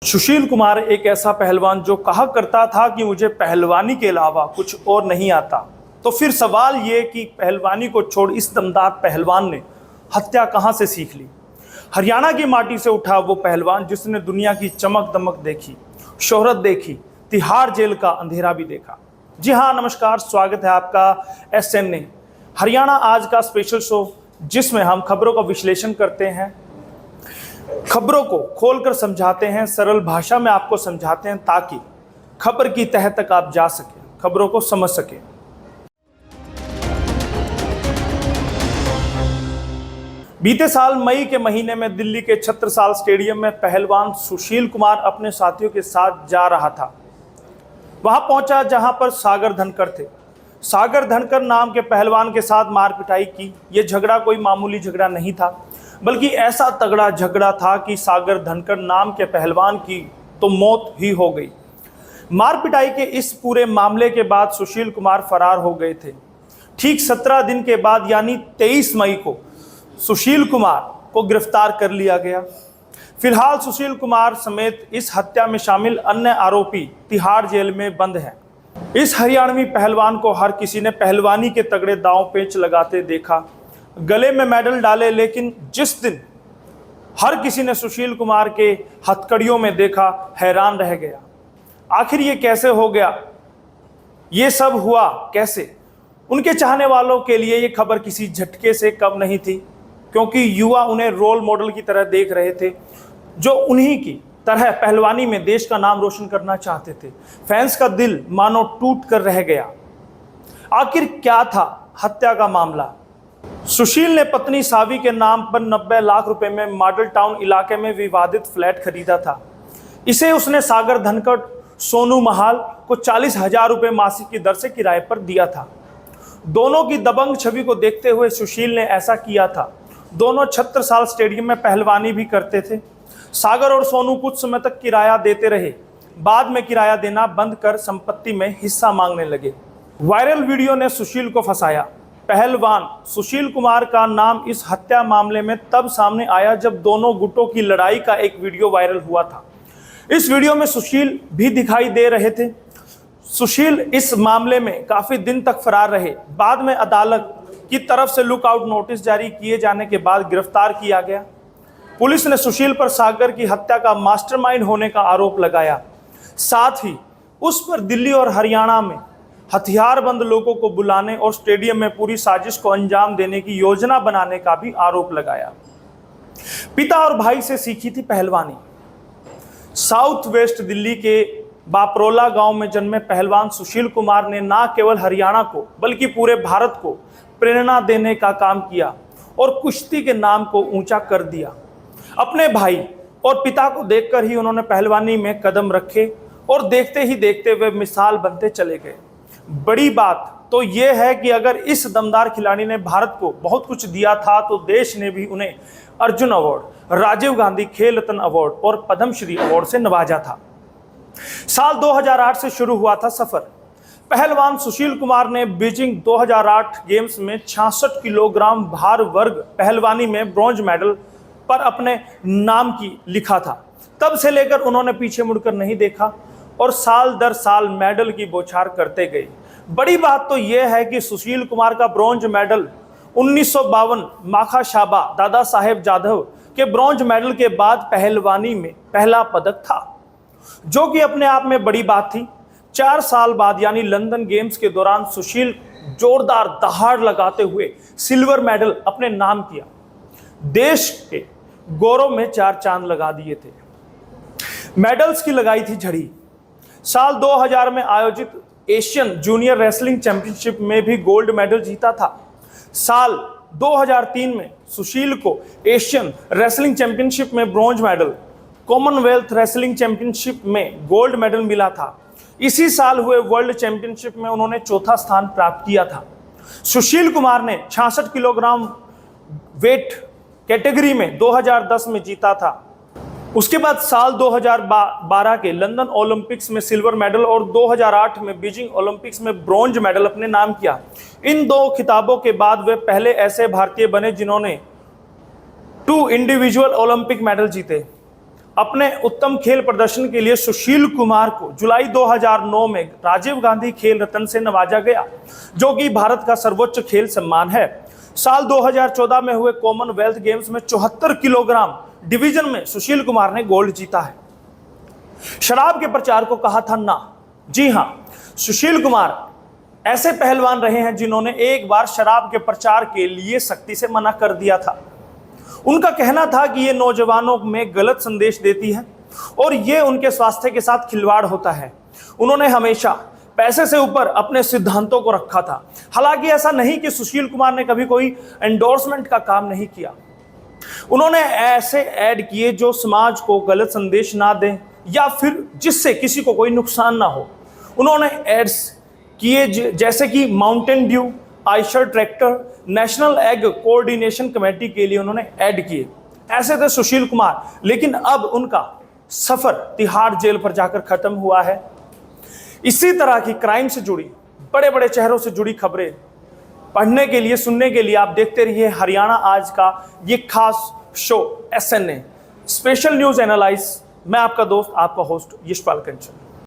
सुशील कुमार एक ऐसा पहलवान जो कहा करता था कि मुझे पहलवानी के अलावा कुछ और नहीं आता। तो फिर सवाल ये कि पहलवानी को छोड़ इस दमदार पहलवान ने हत्या कहां से सीख ली। हरियाणा की माटी से उठा वो पहलवान जिसने दुनिया की चमक दमक देखी, शोहरत देखी, तिहाड़ जेल का अंधेरा भी देखा। जी हाँ, नमस्कार, स्वागत है आपका SNA हरियाणा आज का स्पेशल शो, जिसमें हम खबरों का विश्लेषण करते हैं, खबरों को खोलकर समझाते हैं, सरल भाषा में आपको समझाते हैं ताकि खबर की तह तक आप जा सकें, खबरों को समझ सकें। बीते साल मई के महीने में दिल्ली के छत्रसाल स्टेडियम में पहलवान सुशील कुमार अपने साथियों के साथ जा रहा था। वहां पहुंचा जहां पर सागर धनकर थे। सागर धनकर नाम के पहलवान के साथ मार पिटाई की। यह झगड़ा कोई मामूली झगड़ा नहीं था, बल्कि ऐसा तगड़ा झगड़ा था कि सागर धनकर नाम के पहलवान की तो मौत ही हो गई। मार पिटाई के इस पूरे मामले के बाद सुशील कुमार फरार हो गए थे। ठीक 17 दिन के बाद यानी 23 मई को सुशील कुमार को गिरफ्तार कर लिया गया। फिलहाल सुशील कुमार समेत इस हत्या में शामिल अन्य आरोपी तिहाड़ जेल में बंद हैं। इस हरियाणवी पहलवान को हर किसी ने पहलवानी के तगड़े दांव पेच लगाते देखा, गले में मेडल डाले, लेकिन जिस दिन हर किसी ने सुशील कुमार के हथकड़ियों में देखा, हैरान रह गया। आखिर ये कैसे हो गया, ये सब हुआ कैसे? उनके चाहने वालों के लिए ये खबर किसी झटके से कम नहीं थी, क्योंकि युवा उन्हें रोल मॉडल की तरह देख रहे थे, जो उन्हीं की तरह पहलवानी में देश का नाम रोशन करना चाहते थे। फैंस का दिल मानो टूट कर रह गया। आखिर क्या था हत्या का मामला? सुशील ने पत्नी सावी के नाम पर 90 लाख रुपए में मॉडल टाउन इलाके में विवादित फ्लैट खरीदा था। इसे उसने सागर धनकर सोनू महाल को 40,000 रुपए मासिक की दर से किराए पर दिया था। दोनों की दबंग छवि को देखते हुए सुशील ने ऐसा किया था। दोनों छत्रसाल स्टेडियम में पहलवानी भी करते थे। सागर और सोनू कुछ समय तक किराया देते रहे, बाद में किराया देना बंद कर संपत्ति में हिस्सा मांगने लगे। वायरल वीडियो ने सुशील को फंसाया। पहलवान सुशील कुमार का नाम इस हत्या मामले में तब सामने आया जब दोनों गुटों की लड़ाई का एक वीडियो वायरल हुआ था। इस वीडियो में सुशील भी दिखाई दे रहे थे। सुशील इस मामले में काफी दिन तक फरार रहे। बाद में अदालत की तरफ से लुकआउट नोटिस जारी किए जाने के बाद गिरफ्तार किया गया। पुलिस ने सुशील पर सागर की हत्या का मास्टरमाइंड होने का आरोप लगाया। साथ ही उस पर दिल्ली और हरियाणा में हथियारबंद लोगों को बुलाने और स्टेडियम में पूरी साजिश को अंजाम देने की योजना बनाने का भी आरोप लगाया। पिता और भाई से सीखी थी पहलवानी। साउथ वेस्ट दिल्ली के बापरोला गांव में जन्मे पहलवान सुशील कुमार ने न केवल हरियाणा को बल्कि पूरे भारत को प्रेरणा देने का काम किया और कुश्ती के नाम को ऊंचा कर दिया। अपने भाई और पिता को देखकर ही उन्होंने पहलवानी में कदम रखे और देखते ही देखते वे मिसाल बनते चले गए। बड़ी बात तो यह है कि अगर इस दमदार खिलाड़ी ने भारत को बहुत कुछ दिया था, तो देश ने भी उन्हें अर्जुन अवार्ड, राजीव गांधी खेल रत्न अवार्ड और पद्मश्री अवार्ड से नवाजा था। साल 2008 से शुरू हुआ था सफर। पहलवान सुशील कुमार ने बीजिंग 2008 गेम्स में 66 किलोग्राम भार वर्ग पहलवानी में ब्रॉन्ज मेडल पर अपने नाम की लिखा था। तब से लेकर उन्होंने पीछे मुड़कर नहीं देखा और साल दर साल मेडल की बौछार करते गए। बड़ी बात तो यह है कि सुशील कुमार का ब्रॉन्ज मेडल 1952 माखा शाबा दादा साहेब जाधव के ब्रॉन्ज मेडल के बाद पहलवानी में पहला पदक था, जो कि अपने आप में बड़ी बात थी। 4 साल बाद यानी लंदन गेम्स के दौरान सुशील जोरदार दहाड़ लगाते हुए सिल्वर मेडल अपने नाम किया। देश के गौरव में 4 चांद लगा दिए थे। मेडल्स की लगाई थी झड़ी। साल 2000 में आयोजित एशियन जूनियर रेसलिंग चैंपियनशिप में भी गोल्ड मेडल जीता था। साल 2003 में सुशील को एशियन रेसलिंग चैंपियनशिप में bronze medal, Commonwealth wrestling championship में गोल्ड मेडल मिला था। इसी साल हुए वर्ल्ड चैंपियनशिप में उन्होंने चौथा स्थान प्राप्त किया था। सुशील कुमार ने 66 किलोग्राम वेट कैटेगरी में 2010 में जीता था। उसके बाद साल 2012 के लंदन ओलंपिक्स में सिल्वर मेडल और 2008 में बीजिंग ओलंपिक्स में ब्रॉन्ज मेडल अपने नाम किया। इन 2 खिताबों के बाद वे पहले ऐसे भारतीय बने जिन्होंने 2 इंडिविजुअल ओलंपिक मेडल जीते। अपने उत्तम खेल प्रदर्शन के लिए सुशील कुमार को जुलाई 2009 में राजीव गांधी खेल रत्न से नवाजा गया, जो कि भारत का सर्वोच्च खेल सम्मान है। साल 2014 में हुए कॉमनवेल्थ गेम्स में 74 किलोग्राम डिवीजन में सुशील कुमार ने गोल्ड जीता है। शराब के प्रचार को कहा था ना। जी हां, सुशील कुमार ऐसे पहलवान रहे हैं जिन्होंने एक बार शराब के प्रचार के लिए सख्ती से मना कर दिया था। उनका कहना था कि ये नौजवानों में गलत संदेश देती है और ये उनके स्वास्थ्य के साथ खिलवाड़ होता है। उन्होंने हमेशा पैसे से ऊपर अपने सिद्धांतों को रखा था। हालांकि ऐसा नहीं कि सुशील कुमार ने कभी कोई एंडोर्समेंट का काम नहीं किया। उन्होंने ऐसे ऐड किए जो समाज को गलत संदेश ना दें या फिर जिससे किसी को कोई नुकसान ना हो। उन्होंने एड्स किए जैसे कि Mountain Dew, Eicher tractor, national egg coordination committee के लिए उन्होंने ऐड किए। ऐसे थे सुशील कुमार, लेकिन अब उनका सफर तिहाड़ जेल पर जाकर खत्म हुआ है। इसी तरह की क्राइम से जुड़ी, बड़े बड़े चेहरों से जुड़ी खबरें पढ़ने के लिए, सुनने के लिए आप देखते रहिए हरियाणा आज का ये खास show SNA special news analyse. मैं आपका दोस्त, आपका होस्ट यशपाल कंचन।